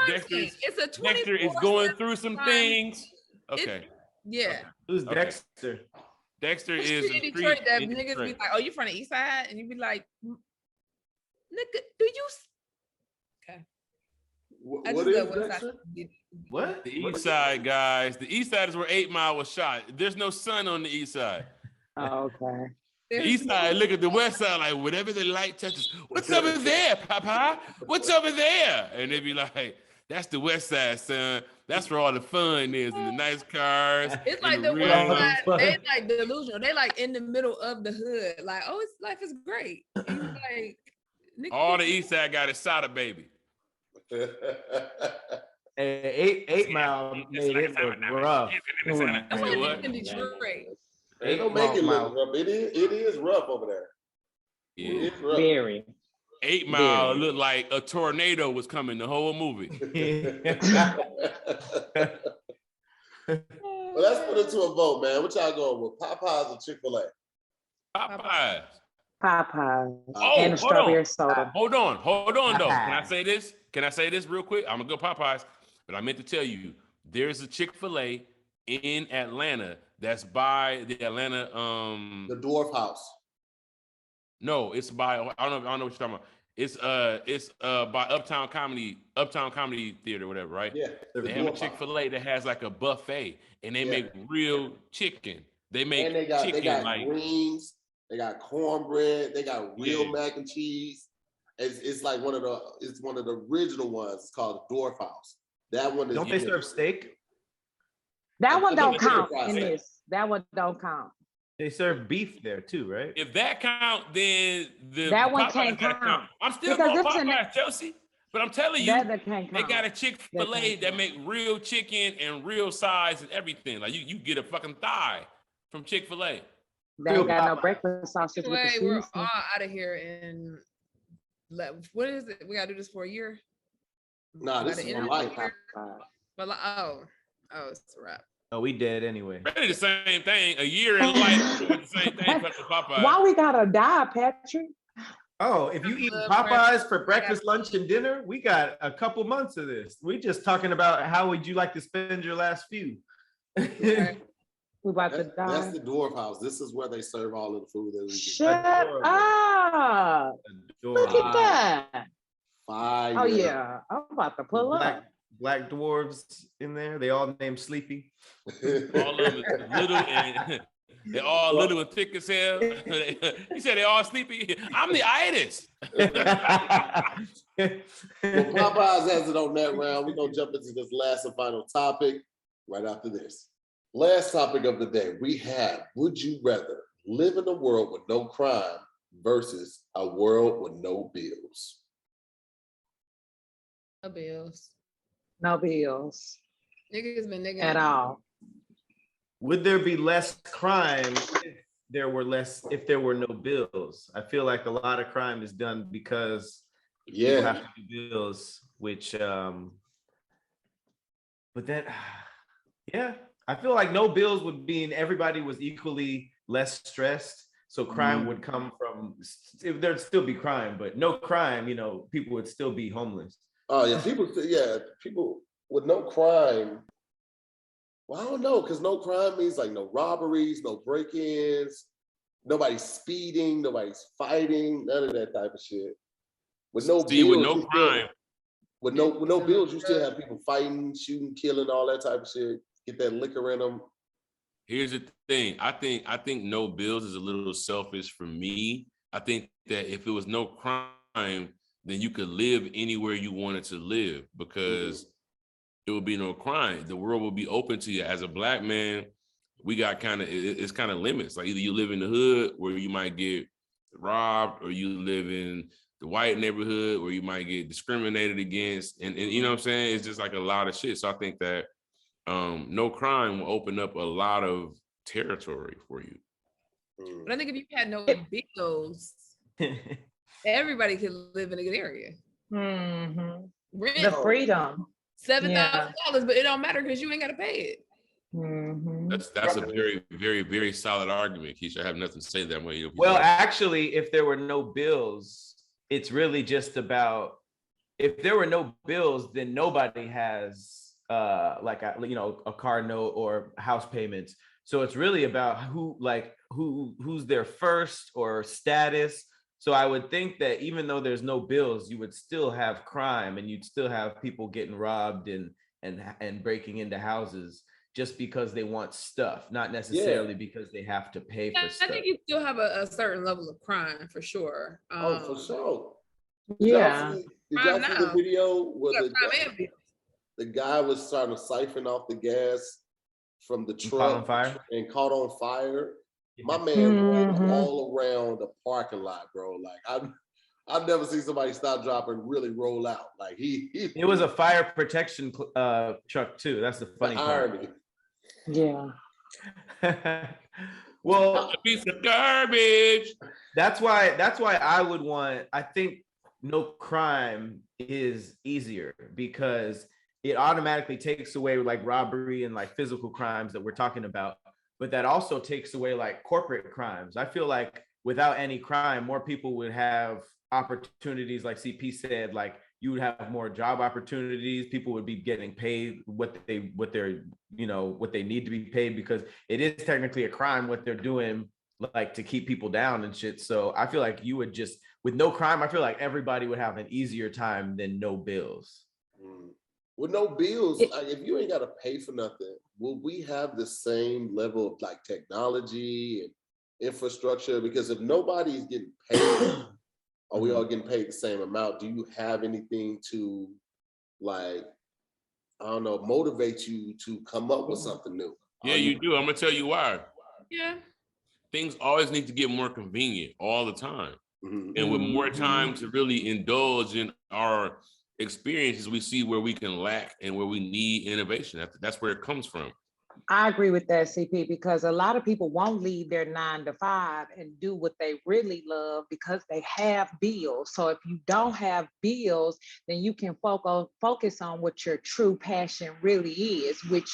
Dexter is going through some things. Okay. Yeah. Who's Dexter? Dexter It's is in a Detroit street that in niggas Detroit. be like, oh, you from the East Side? And you be like, nigga, do you? Okay. I What just is love West Dexter? Side. What? The East Side, guys. The East Side is where 8 Mile was shot. There's no sun on the East Side. Oh, okay. The East Side, look at the West Side, like whatever the light touches. What's over there, Papa? What's over there? And they be like, that's the West Side, son. That's where all the fun is, and the nice cars. It's like the West Side, they like delusional. They like in the middle of the hood. Like, oh, life is great. And you like, nigga, All the East Side got is Sada, baby. Hey, 8 Mile made it look rough. that's why What? it's in Detroit. They don't make it look rough. It is rough over there. Yeah. It is rough. Very. 8 Mile looked like a tornado was coming the whole movie. Well, let's put it to a vote, man. What y'all going with? Popeyes or Chick-Fil-A? Popeyes. Popeyes. Oh, And a strawberry soda. Hold on though. Can I say this? Can I say this real quick? I'm gonna go Popeyes, but I meant to tell you, there's a Chick-fil-A in Atlanta that's by the Atlanta The Dwarf House. No, it's by I don't know what you're talking about. It's by Uptown Comedy Theater, whatever, right? Yeah. They have a Chick-fil-A that has like a buffet, and they make real chicken. They make And they got like greens, they got cornbread, they got real mac and cheese. It's like one of the original ones. It's called the Dwarf House. That one is. Don't they serve steak? That one don't count in this. That one don't count. They serve beef there too, right? If that count, then that one Popeyes can't count. I'm still Because going it's Popeyes, Chelsea. But I'm telling you, that can't they count. got a Chick-fil-A that make real chicken and real size and everything. Like you get a fucking thigh from Chick-fil-A. They ain't got no breakfast sausage with the Wait, we're seasoning. all out of here in. What is it? We gotta do this for a year. Nah, this is my life. But like, oh, it's a wrap. Oh, we dead anyway. Really the same thing. A year in life doing the same thing for Popeyes. Why we gotta die, Patrick? Oh, if you eat Popeyes for breakfast, lunch, and dinner, we got a couple months of this. We just talking about how would you like to spend your last few. Okay. We about to die. That's the Dwarf House. This is where they serve all of the food that we get. Shut up. Look at that. Fire. Oh yeah, I'm about to pull up. Black dwarves in there. They all named Sleepy. All of them little and they're all little and thick as hell. He said they all sleepy. I'm the itis. Well, Popeyes has it on that round. We're gonna jump into this last and final topic right after this. Last topic of the day, we have, would you rather live in a world with no crime versus a world with no bills? No bills. No bills Niggas been niggas at all. Would there be less crime if there were no bills? I feel like a lot of crime is done because people have to do bills, which but then I feel like no bills would mean everybody was equally less stressed. So crime would come from, there'd still be crime, but no crime, people would still be homeless. Oh yeah, people with no crime. Well, I don't know, because no crime means like no robberies, no break-ins, nobody's speeding, nobody's fighting, none of that type of shit. With no bills, with no crime. With no bills, you still have people fighting, shooting, killing, all that type of shit. Get that liquor in them. Here's the thing. I think no bills is a little selfish for me. I think that if it was no crime, then you could live anywhere you wanted to live because it would be no crime. The world will be open to you. As a Black man, we got it's kind of limits. Like either you live in the hood where you might get robbed, or you live in the white neighborhood where you might get discriminated against, and you know what I'm saying? It's just like a lot of shit. So I think that no crime will open up a lot of territory for you. But I think if you had no bills, everybody could live in a good area. Mm-hmm. Rent The freedom. $7,000, but it don't matter because you ain't gotta pay it. Mm-hmm. That's a very, very, very solid argument, Keysha. I have nothing to say to that way. Well, actually, if there were no bills, it's really just about, if there were no bills, then nobody has a car note or house payments. So it's really about who's their first or status. So I would think that even though there's no bills, you would still have crime, and you'd still have people getting robbed and breaking into houses just because they want stuff, not necessarily because they have to pay for stuff. I think you still have a certain level of crime for sure. For sure. Yeah. Did y'all see the video where the guy was trying to siphon off the gas from the truck and caught on fire? My man rolled all around the parking lot, bro. Like I've never seen somebody stop, drop, and really roll out. Like it was a fire protection truck too. That's the funny part. Yeah. Well, a piece of garbage. That's why I think no crime is easier, because it automatically takes away like robbery and like physical crimes that we're talking about. But that also takes away like corporate crimes. I feel like without any crime, more people would have opportunities, like CP said, like you would have more job opportunities. People would be getting paid what they need to be paid, because it is technically a crime what they're doing, like to keep people down and shit. So I feel like you would just, with no crime, I feel like everybody would have an easier time than no bills. With no bills, like, if you ain't got to pay for nothing, will we have the same level of like technology and infrastructure? Because if nobody's getting paid, are we all getting paid the same amount? Do you have anything to, like, I don't know, motivate you to come up with something new? Yeah, you do. I'm gonna tell you why. Yeah. Things always need to get more convenient all the time. And with more time to really indulge in our experiences, we see where we can lack and where we need innovation. That's where it comes from. I agree with that, CP, because a lot of people won't leave their 9 to 5 and do what they really love because they have bills. So if you don't have bills, then you can focus on what your true passion really is, which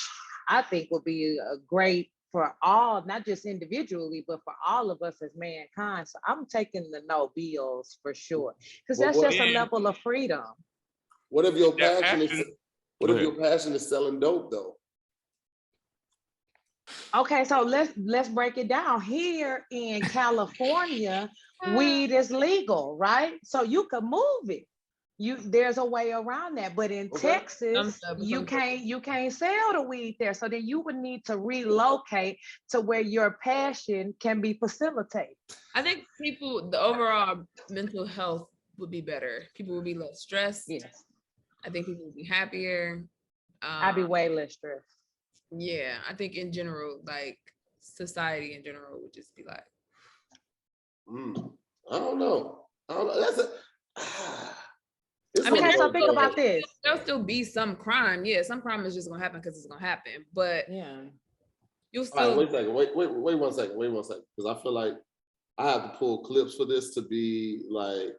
I think will be a great for all, not just individually, but for all of us as mankind. So I'm taking the no bills for sure, because that's just a level of freedom. What if your passion is? What if your passion is selling dope though? Okay, so let's break it down. Here in California, weed is legal, right? So you can move it. There's a way around that, but in Texas, you can't sell the weed there. So then you would need to relocate to where your passion can be facilitated. I think the overall mental health would be better. People would be less stressed. Yes. I think people would be happier. I'd be way less stressed. Yeah, I think in general, like society in general would just be like. I don't know. That's so think about this. There'll still be some crime. Yeah, some crime is just gonna happen because it's gonna happen. But yeah, you'll still. Wait a second. Wait 1 second. Wait 1 second. Because I feel like I have to pull clips for this to be like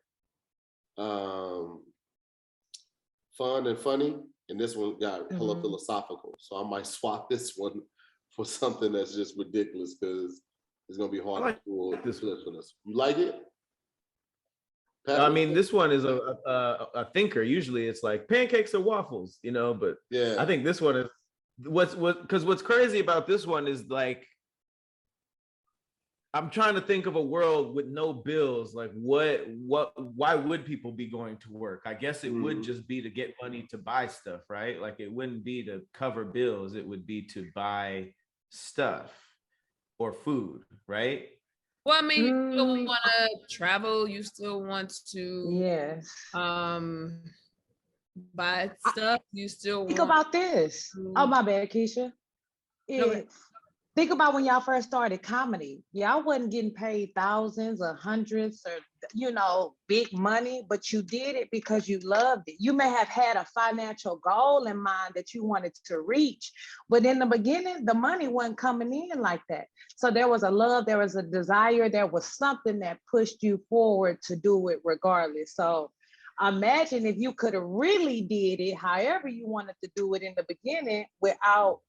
fun and funny. And this one got hella philosophical. So I might swap this one for something that's just ridiculous, because it's gonna be hard to pull this clip for this. You like it? I mean, this one is a thinker. Usually it's like pancakes or waffles, but yeah, I think this one is what's crazy about this one is like, I'm trying to think of a world with no bills. Like why would people be going to work? I guess it would just be to get money to buy stuff, right? Like it wouldn't be to cover bills. It would be to buy stuff or food, right? Well, I mean, you still want to travel. You still want to, buy stuff. You still think about this. Oh, my bad, Keysha. Think about when y'all first started comedy. Y'all wasn't getting paid thousands or hundreds or, big money, but you did it because you loved it. You may have had a financial goal in mind that you wanted to reach, but in the beginning, the money wasn't coming in like that. So there was a love, there was a desire, there was something that pushed you forward to do it regardless. So imagine if you could have really did it however you wanted to do it in the beginning without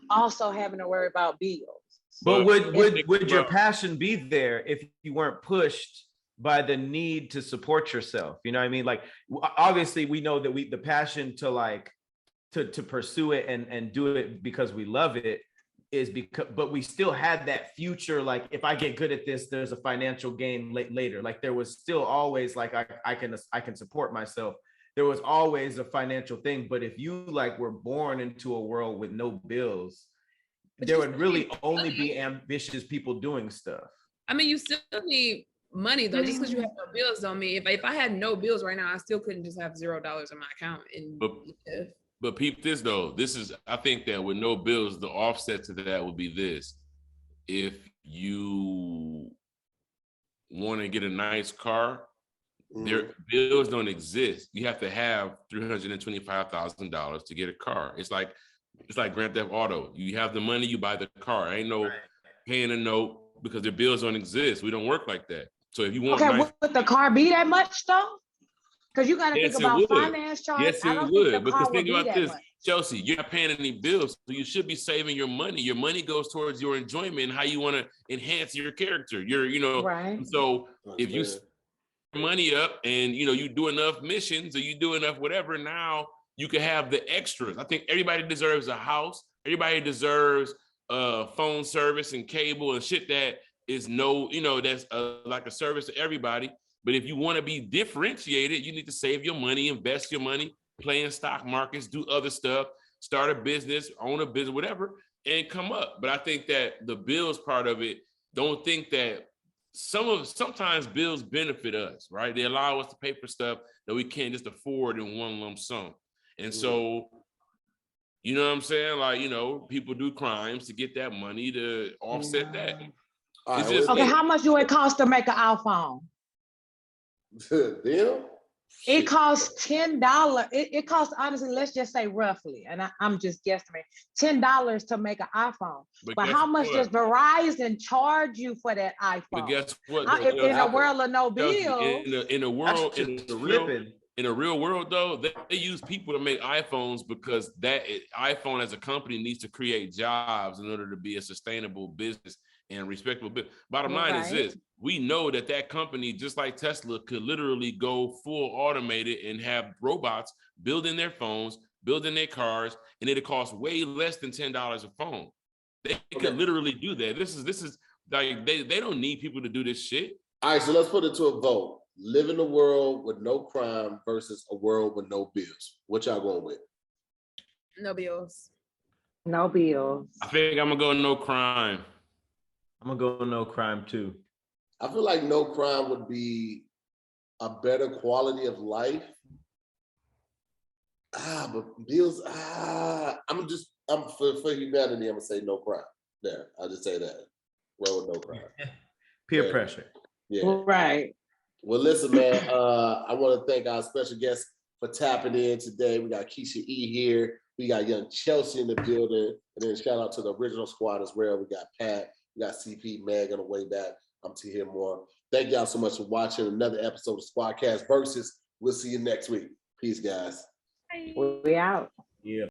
also having to worry about bills. But would your passion be there if you weren't pushed by the need to support yourself? You know what I mean? Like, obviously we know that the passion to pursue it and do it because we love it is because, but we still had that future. Like, if I get good at this, there's a financial gain later. Like, there was still always like, I can support myself. There was always a financial thing. But if you were born into a world with no bills, there would really only be ambitious people doing stuff. I mean, you still need money though. Just because you have no bills don't mean if I had no bills right now, I still couldn't just have $0 in my account. But peep this though. I think that with no bills, the offset to that would be this. If you want to get a nice car, their bills don't exist. You have to have $325,000 to get a car. It's like Grand Theft Auto. You have the money, you buy the car. Ain't no paying a note because their bills don't exist. We don't work like that. So if you want, would the car be that much though? Because you got to think about finance charges. Yes, it would. Because think about this, Chelcye, you're not paying any bills, so you should be saving your money. Your money goes towards your enjoyment and how you want to enhance your character. Right. So if you money up and you do enough missions or you do enough whatever, now you can have the extras. I think everybody deserves a house. Everybody deserves phone service and cable and shit that is that's like a service to everybody. But if you want to be differentiated, you need to save your money, invest your money, play in stock markets, do other stuff, start a business, own a business, whatever, and come up. But I think that the bills part of it, don't think that sometimes bills benefit us, right? They allow us to pay for stuff that we can't just afford in one lump sum. And so, you know what I'm saying? People do crimes to get that money to offset that. Okay, how much do it cost to make an iPhone? It costs $10. It costs, honestly, let's just say roughly, and I'm just guesstimating, $10 to make an iPhone. But how much does Verizon charge you for that iPhone? But guess what? In a world of no bills. In a real world, though, they use people to make iPhones because iPhone as a company needs to create jobs in order to be a sustainable business and respectable business. Bottom line is this: we know that company, just like Tesla, could literally go full automated and have robots building their phones, building their cars, and it'll cost way less than $10 a phone. They could literally do that. This is like they don't need people to do this shit. All right, so let's put it to a vote. Live in a world with no crime versus a world with no bills. What y'all going with? No bills. No bills. I think I'm gonna go no crime. I'm gonna go no crime too. I feel like no crime would be a better quality of life. But bills, I'm for humanity, I'm gonna say no crime. There, I'll just say that. Well, with no crime. Peer pressure. Yeah. Right. Well, listen, man, I want to thank our special guest for tapping in today. We got Keysha E here. We got young Chelcye in the building. And then shout out to the original squad as well. We got Pat. We got CP, Meg on the way back. I'm to hear more. Thank y'all so much for watching another episode of SquADcast Versus. We'll see you next week. Peace, guys. Bye. We out. Yeah.